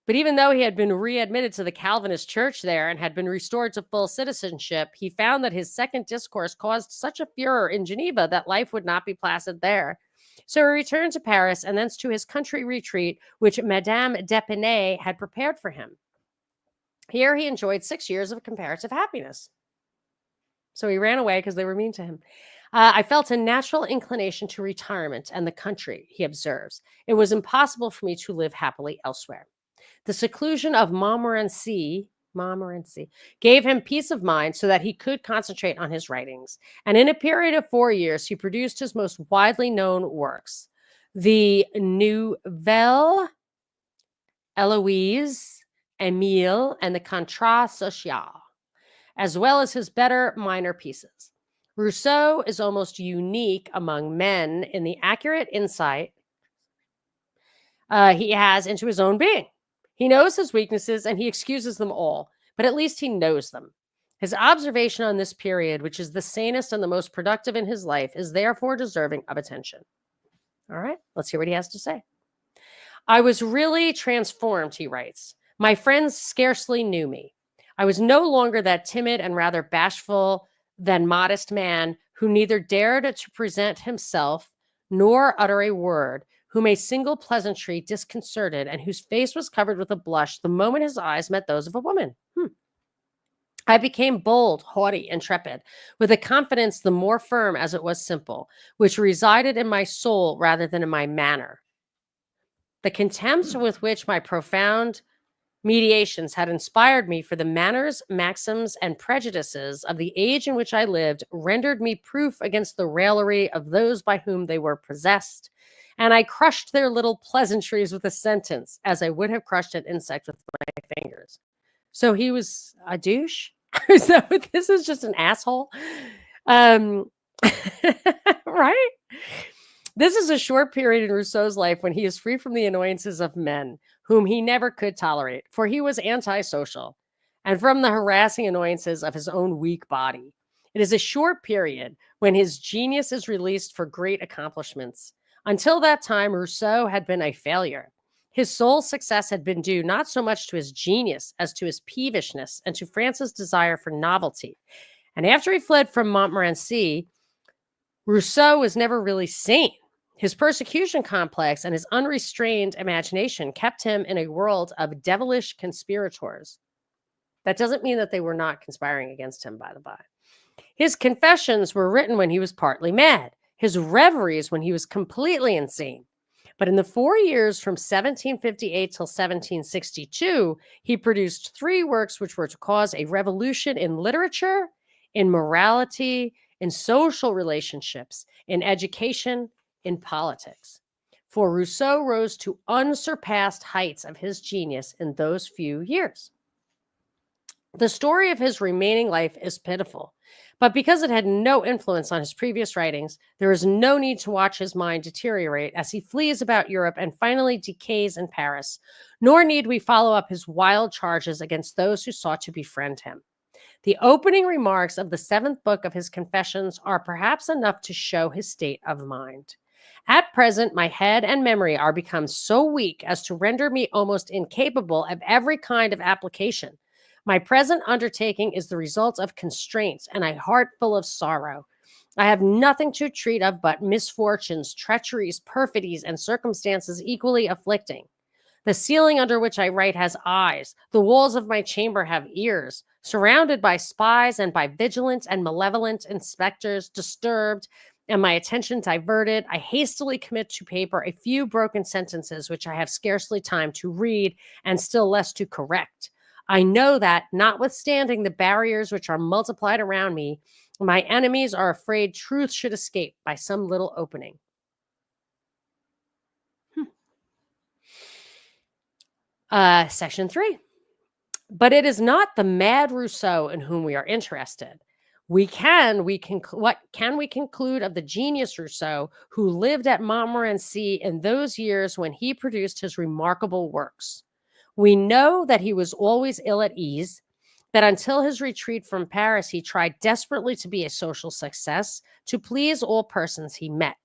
But even though he had been readmitted to the Calvinist church there and had been restored to full citizenship, he found that his second discourse caused such a furor in Geneva that life would not be placid there. So he returned to Paris and thence to his country retreat, which Madame d'Épinay had prepared for him. Here he enjoyed 6 years of comparative happiness. So he ran away because they were mean to him. I felt a natural inclination to retirement and the country, he observes. It was impossible for me to live happily elsewhere. The seclusion of Montmorency gave him peace of mind so that he could concentrate on his writings. And in a period of 4 years, he produced his most widely known works, the Nouvelle, Héloïse, Émile, and the Contrat Social, as well as his better minor pieces. Rousseau is almost unique among men in the accurate insight he has into his own being. He knows his weaknesses and he excuses them all, but at least he knows them. His observation on this period, which is the sanest and the most productive in his life, is therefore deserving of attention. All right, let's hear what he has to say. I was really transformed, he writes. My friends scarcely knew me. I was no longer that timid and rather bashful than modest man who neither dared to present himself nor utter a word, whom a single pleasantry disconcerted and whose face was covered with a blush the moment his eyes met those of a woman. I became bold, haughty, intrepid, with a confidence the more firm as it was simple, which resided in my soul rather than in my manner. The contempt with which my profound mediations had inspired me for the manners, maxims, and prejudices of the age in which I lived rendered me proof against the raillery of those by whom they were possessed, and I crushed their little pleasantries with a sentence, as I would have crushed an insect with my fingers. So he was a douche? So this is just an asshole? Um, right? This is a short period in Rousseau's life when he is free from the annoyances of men, whom he never could tolerate, for he was antisocial, and from the harassing annoyances of his own weak body. It is a short period when his genius is released for great accomplishments. Until that time, Rousseau had been a failure. His sole success had been due not so much to his genius as to his peevishness and to France's desire for novelty. And after he fled from Montmorency, Rousseau was never really sane. His persecution complex and his unrestrained imagination kept him in a world of devilish conspirators. That doesn't mean that they were not conspiring against him, by the by. His confessions were written when he was partly mad, his reveries when he was completely insane. But in the 4 years from 1758 till 1762, he produced 3 works which were to cause a revolution in literature, in morality, in social relationships, in education, in politics. For Rousseau rose to unsurpassed heights of his genius in those few years. The story of his remaining life is pitiful, but because it had no influence on his previous writings, there is no need to watch his mind deteriorate as he flees about Europe and finally decays in Paris, nor need we follow up his wild charges against those who sought to befriend him. The opening remarks of the 7th book of his Confessions are perhaps enough to show his state of mind. At present, my head and memory are become so weak as to render me almost incapable of every kind of application. My present undertaking is the result of constraints and a heart full of sorrow. I have nothing to treat of but misfortunes, treacheries, perfidies, and circumstances equally afflicting. The ceiling under which I write has eyes. The walls of my chamber have ears. Surrounded by spies and by vigilant and malevolent inspectors, disturbed and my attention diverted, I hastily commit to paper a few broken sentences which I have scarcely time to read and still less to correct. I know that, notwithstanding the barriers which are multiplied around me, my enemies are afraid truth should escape by some little opening. Section 3. But it is not the mad Rousseau in whom we are interested. What can we conclude of the genius Rousseau who lived at Montmorency in those years when he produced his remarkable works? We know that he was always ill at ease, that until his retreat from Paris, he tried desperately to be a social success, to please all persons he met.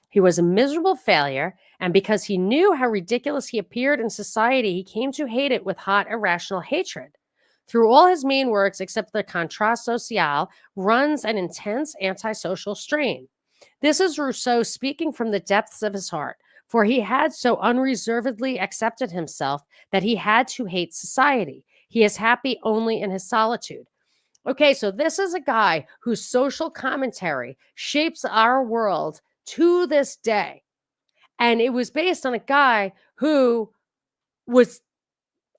He was a miserable failure, and because he knew how ridiculous he appeared in society, he came to hate it with hot, irrational hatred. Through all his main works, except the Contrat Social, runs an intense antisocial strain. This is Rousseau speaking from the depths of his heart, for he had so unreservedly accepted himself that he had to hate society. He is happy only in his solitude. Okay, so this is a guy whose social commentary shapes our world to this day. And it was based on a guy who was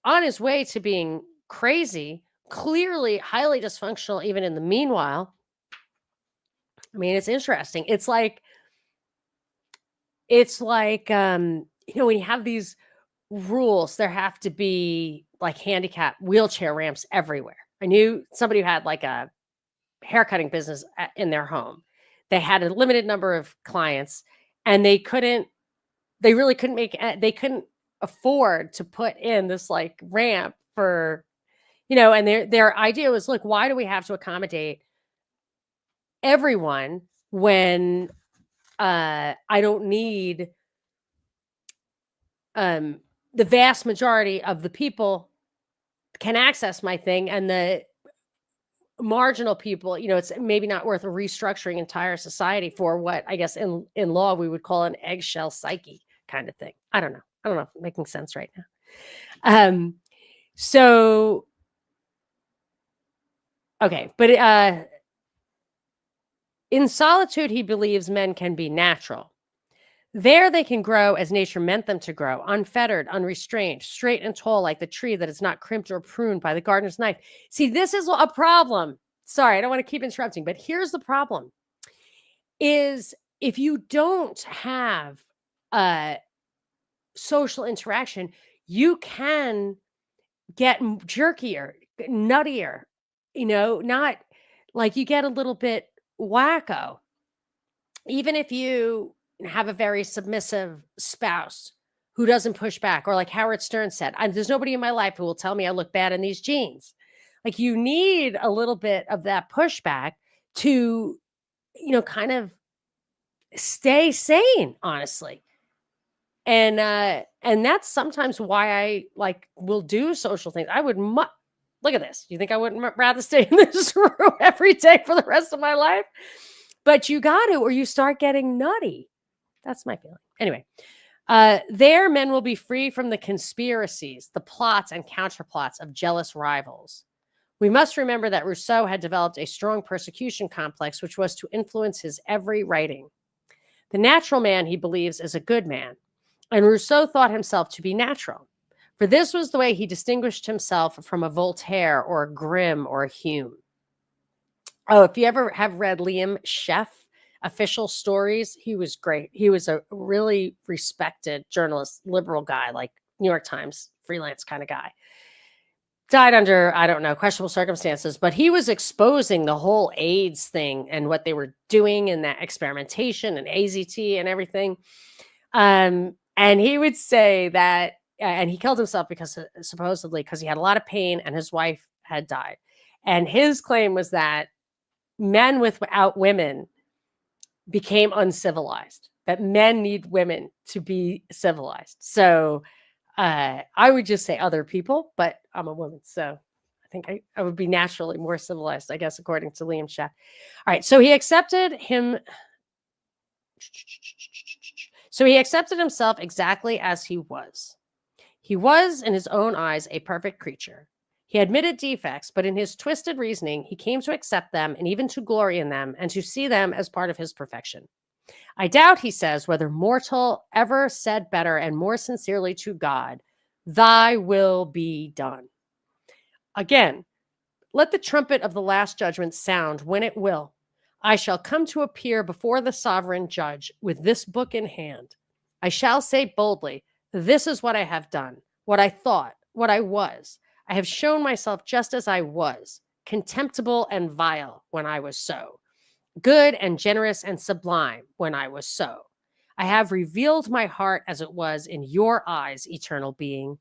on his way to being crazy, clearly highly dysfunctional, even in the meanwhile. I mean, it's interesting. It's like, when you have these rules, there have to be like handicap wheelchair ramps everywhere. I knew somebody who had like a haircutting business in their home. They had a limited number of clients and they really they couldn't afford to put in this like ramp for, and their idea was, look, why do we have to accommodate everyone when I don't need the vast majority of the people can access my thing, and the marginal people, it's maybe not worth restructuring entire society for what I guess in law we would call an eggshell psyche kind of thing. I don't know if I'm making sense right now. So Okay, but in solitude, he believes men can be natural. There they can grow as nature meant them to grow, unfettered, unrestrained, straight and tall like the tree that is not crimped or pruned by the gardener's knife. See, this is a problem. Sorry, I don't want to keep interrupting, but here's the problem is if you don't have social interaction, you can get jerkier, nuttier, not like you get a little bit wacko. Even if you have a very submissive spouse who doesn't push back, or like Howard Stern said, there's nobody in my life who will tell me I look bad in these jeans. Like you need a little bit of that pushback to, kind of stay sane, honestly. And that's sometimes why I will do social things. I would look at this. You think I wouldn't rather stay in this room every day for the rest of my life? But you got to, or you start getting nutty. That's my feeling. Anyway, there men will be free from the conspiracies, the plots and counterplots of jealous rivals. We must remember that Rousseau had developed a strong persecution complex, which was to influence his every writing. The natural man, he believes, is a good man, and Rousseau thought himself to be natural. For this was the way he distinguished himself from a Voltaire or a Grimm or a Hume. Oh, if you ever have read Liam Sheff, Official Stories, he was great. He was a really respected journalist, liberal guy, like New York Times, freelance kind of guy. Died under, I don't know, questionable circumstances, but he was exposing the whole AIDS thing and what they were doing in that experimentation and AZT and everything. And he would say that, and he killed himself because supposedly because he had a lot of pain and his wife had died. And his claim was that men without women became uncivilized, that men need women to be civilized. So I would just say other people, but I'm a woman. So I think I would be naturally more civilized, I guess, according to Liam Sheff. All right. So he accepted himself exactly as he was. He was, in his own eyes, a perfect creature. He admitted defects, but in his twisted reasoning, he came to accept them and even to glory in them and to see them as part of his perfection. I doubt, he says, whether mortal ever said better and more sincerely to God, "Thy will be done." Again, let the trumpet of the last judgment sound when it will. I shall come to appear before the sovereign judge with this book in hand. I shall say boldly, this is what I have done, what I thought, what I was. I have shown myself just as I was, contemptible and vile when I was so, good and generous and sublime when I was so. I have revealed my heart as it was in your eyes, eternal being.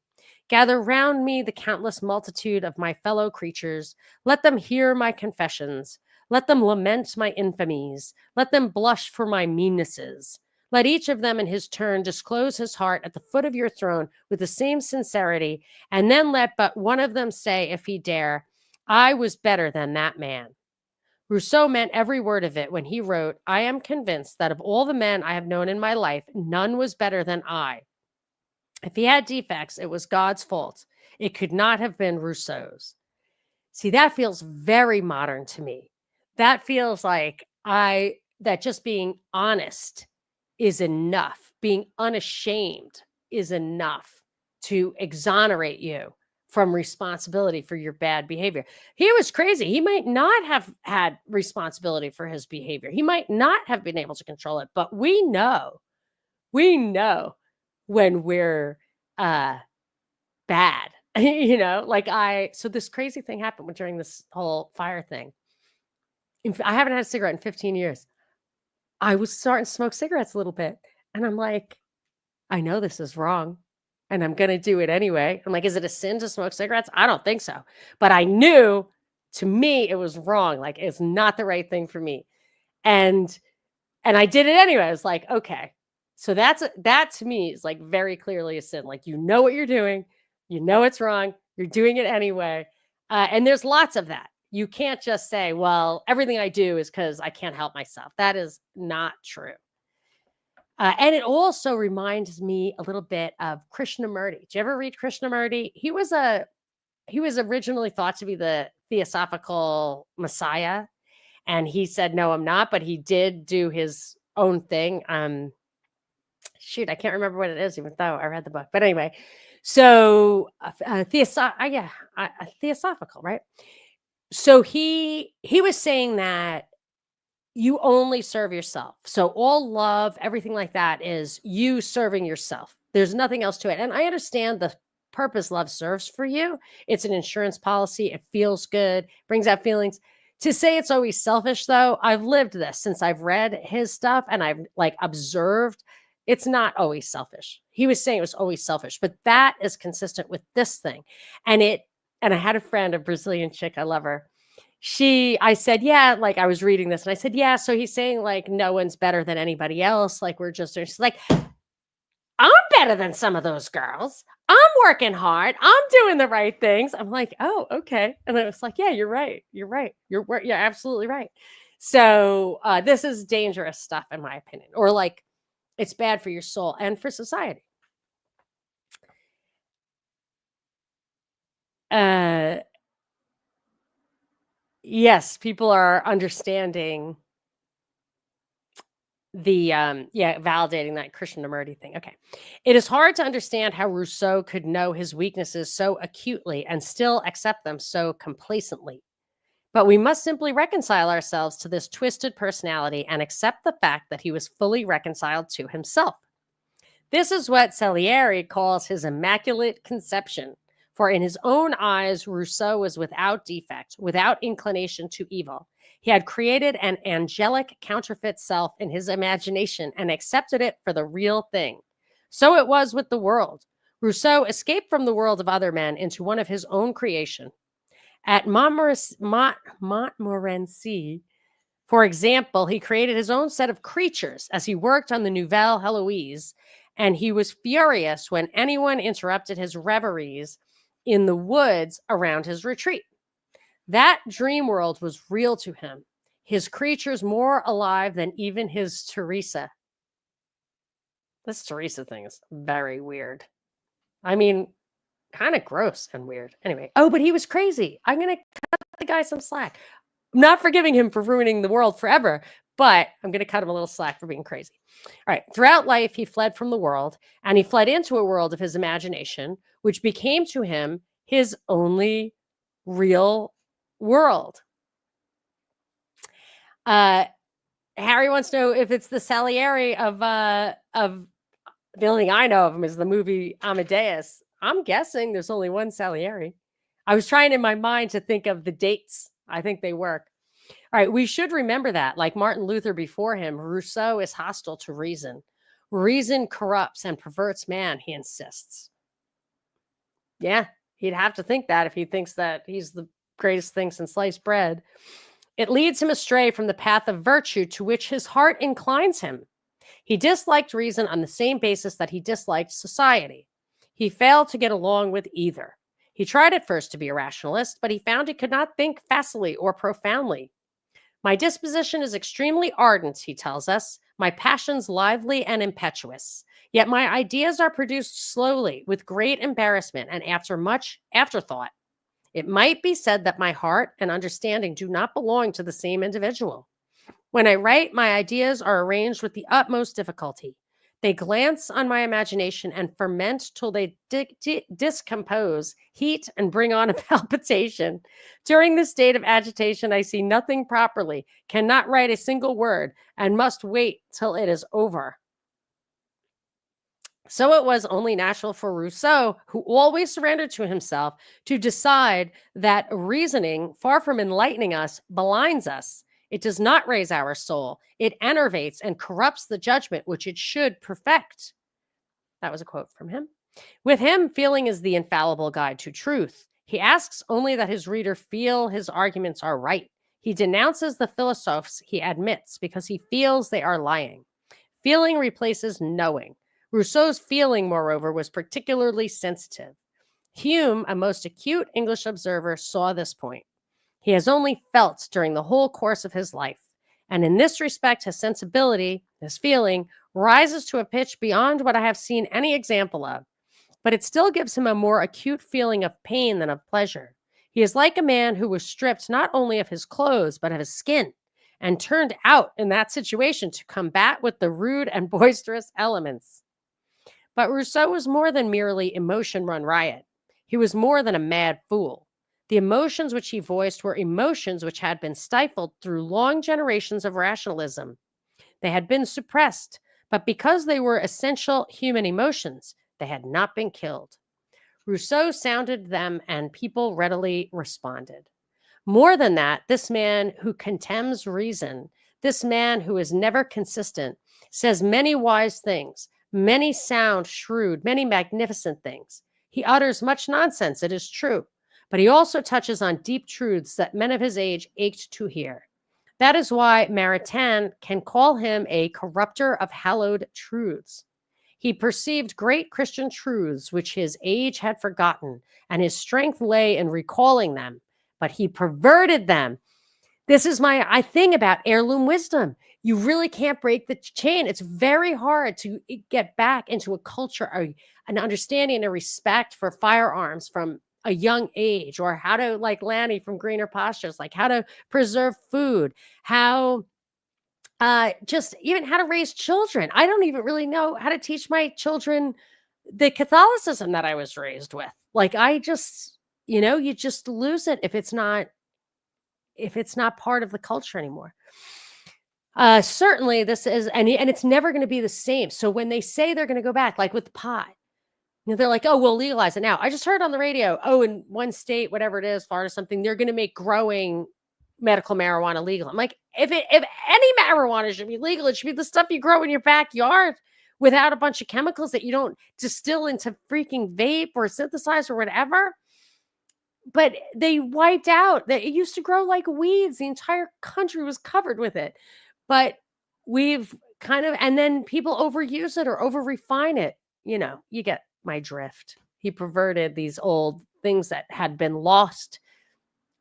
Gather round me the countless multitude of my fellow creatures. Let them hear my confessions. Let them lament my infamies. Let them blush for my meannesses. Let each of them in his turn disclose his heart at the foot of your throne with the same sincerity, and then let but one of them say, if he dare, I was better than that man. Rousseau meant every word of it when he wrote, I am convinced that of all the men I have known in my life, none was better than I. If he had defects, it was God's fault. It could not have been Rousseau's. See, that feels very modern to me. That feels like that just being honest is enough. Being unashamed is enough to exonerate you from responsibility for your bad behavior. He was crazy. He might not have had responsibility for his behavior. He might not have been able to control it, but we know when we're bad, so this crazy thing happened during this whole fire thing. I haven't had a cigarette in 15 years. I was starting to smoke cigarettes a little bit, and I'm like, I know this is wrong, and I'm going to do it anyway. I'm like, is it a sin to smoke cigarettes? I don't think so. But I knew, to me, it was wrong. Like, it's not the right thing for me. And I did it anyway. I was like, okay. So that to me is like very clearly a sin. Like, you know what you're doing. You know it's wrong. You're doing it anyway. And there's lots of that. You can't just say, well, everything I do is because I can't help myself. That is not true. And it also reminds me a little bit of Krishnamurti. Did you ever read Krishnamurti? He was a he was originally thought to be the theosophical messiah, and he said, "No, I'm not," but he did do his own thing. Shoot, I can't remember what it is, even though I read the book. But anyway, so theosophical, right? So he was saying that you only serve yourself. So all love, everything like that is you serving yourself. There's nothing else to it. And I understand the purpose love serves for you. It's an insurance policy. It feels good, brings out feelings. To say it's always selfish, though, I've lived this since I've read his stuff and I've like observed it's not always selfish. He was saying it was always selfish, but that is consistent with this thing. And I had a friend, a Brazilian chick, I love her. I said, yeah, like I was reading this and I said, yeah. So he's saying like no one's better than anybody else. Like we're just, she's like, I'm better than some of those girls. I'm working hard. I'm doing the right things. I'm like, oh, okay. And then it was like, yeah, you're right. You're right. You're absolutely right. So this is dangerous stuff, in my opinion, or like it's bad for your soul and for society. Uh, yes, people are understanding validating that Krishnamurti thing. Okay. It is hard to understand how Rousseau could know his weaknesses so acutely and still accept them so complacently. But we must simply reconcile ourselves to this twisted personality and accept the fact that he was fully reconciled to himself. This is what Salieri calls his immaculate conception. For in his own eyes, Rousseau was without defect, without inclination to evil. He had created an angelic counterfeit self in his imagination and accepted it for the real thing. So it was with the world. Rousseau escaped from the world of other men into one of his own creation. At Montmorency, for example, he created his own set of creatures as he worked on the Nouvelle Heloise, and he was furious when anyone interrupted his reveries in the woods around his retreat. That dream world was real to him, his creatures more alive than even his Teresa. This Teresa thing is very weird. I mean, kind of gross and weird. Anyway, but he was crazy. I'm going to cut the guy some slack. I'm not forgiving him for ruining the world forever, but I'm going to cut him a little slack for being crazy. All right. Throughout life, he fled from the world and he fled into a world of his imagination, which became to him his only real world. Harry wants to know if it's the Salieri of the only thing I know of him is the movie Amadeus. I'm guessing there's only one Salieri. I was trying in my mind to think of the dates. I think they work. All right, we should remember that, like Martin Luther before him, Rousseau is hostile to reason. Reason corrupts and perverts man, he insists. Yeah, he'd have to think that if he thinks that he's the greatest thing since sliced bread. It leads him astray from the path of virtue to which his heart inclines him. He disliked reason on the same basis that he disliked society. He failed to get along with either. He tried at first to be a rationalist, but he found he could not think facilely or profoundly. My disposition is extremely ardent, he tells us, my passions lively and impetuous. Yet my ideas are produced slowly, with great embarrassment, and after much afterthought. It might be said that my heart and understanding do not belong to the same individual. When I write, my ideas are arranged with the utmost difficulty. They glance on my imagination and ferment till they discompose, heat, and bring on a palpitation. During this state of agitation, I see nothing properly, cannot write a single word, and must wait till it is over. So it was only natural for Rousseau, who always surrendered to himself, to decide that reasoning, far from enlightening us, blinds us. It does not raise our soul. It enervates and corrupts the judgment which it should perfect. That was a quote from him. With him, feeling is the infallible guide to truth. He asks only that his reader feel his arguments are right. He denounces the philosophers he admits because he feels they are lying. Feeling replaces knowing. Rousseau's feeling, moreover, was particularly sensitive. Hume, a most acute English observer, saw this point. He has only felt during the whole course of his life, and in this respect, his sensibility, his feeling, rises to a pitch beyond what I have seen any example of. but it still gives him a more acute feeling of pain than of pleasure. He is like a man who was stripped not only of his clothes, but of his skin, and turned out in that situation to combat with the rude and boisterous elements. But Rousseau was more than merely emotion run riot. He was more than a mad fool. The emotions which he voiced were emotions which had been stifled through long generations of rationalism. They had been suppressed, but because they were essential human emotions, they had not been killed. Rousseau sounded them, and people readily responded. More than that, this man who contemns reason, this man who is never consistent, says many wise things, many sound, shrewd, many magnificent things. He utters much nonsense, it is true, but he also touches on deep truths that men of his age ached to hear. That is why Maritain can call him a corrupter of hallowed truths. He perceived great Christian truths which his age had forgotten, and his strength lay in recalling them, but he perverted them. This is my thing about heirloom wisdom. You really can't break the chain. It's very hard to get back into a culture, an understanding and a respect for firearms from a young age, or how to, like Lanny from Greener Pastures, like how to preserve food, how just even how to raise children. I don't even really know how to teach my children the Catholicism that I was raised with. Like I just, you just lose it if it's not part of the culture anymore. Certainly this is, and it's never going to be the same. So when they say they're going to go back, like with pot, they're like, oh, we'll legalize it now. I just heard on the radio, oh, in one state, whatever it is, Florida, something, they're going to make growing medical marijuana legal. I'm like, if any marijuana should be legal, it should be the stuff you grow in your backyard without a bunch of chemicals that you don't distill into freaking vape or synthesize or whatever. But they wiped out that it used to grow like weeds. The entire country was covered with it. But we've kind of, and then people overuse it or over refine it. You get my drift. He perverted these old things that had been lost,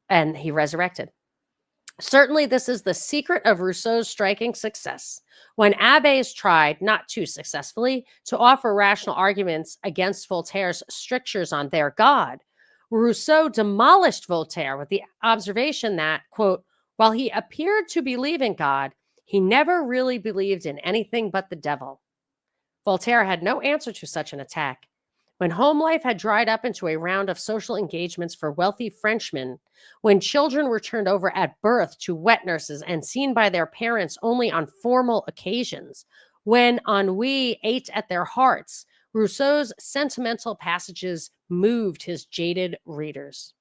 and he resurrected. Certainly, this is the secret of Rousseau's striking success. When abbés tried, not too successfully, to offer rational arguments against Voltaire's strictures on their God, Rousseau demolished Voltaire with the observation that, quote, while he appeared to believe in God, he never really believed in anything but the devil. Voltaire had no answer to such an attack. When home life had dried up into a round of social engagements for wealthy Frenchmen, when children were turned over at birth to wet nurses and seen by their parents only on formal occasions, when ennui ate at their hearts, Rousseau's sentimental passages moved his jaded readers.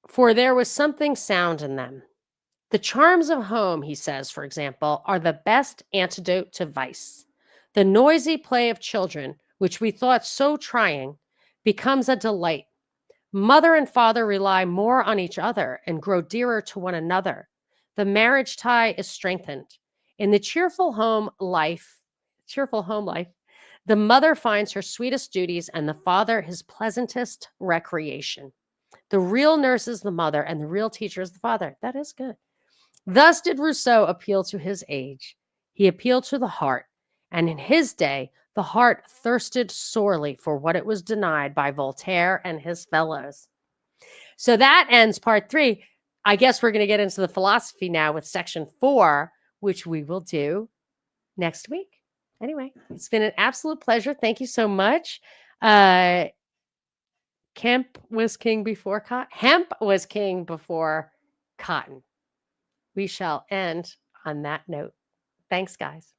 For there was something sound in them. The charms of home, he says, for example, are the best antidote to vice. The noisy play of children, which we thought so trying, becomes a delight. Mother and father rely more on each other and grow dearer to one another. The marriage tie is strengthened. In the cheerful home life, the mother finds her sweetest duties and the father his pleasantest recreation. The real nurse is the mother and the real teacher is the father. That is good. Thus did Rousseau appeal to his age. He appealed to the heart, and in his day, the heart thirsted sorely for what it was denied by Voltaire and his fellows. So that ends part 3. I guess we're going to get into the philosophy now with section 4, which we will do next week. Anyway, it's been an absolute pleasure. Thank you so much. Hemp was king before cotton. Hemp was king before cotton. We shall end on that note. Thanks, guys.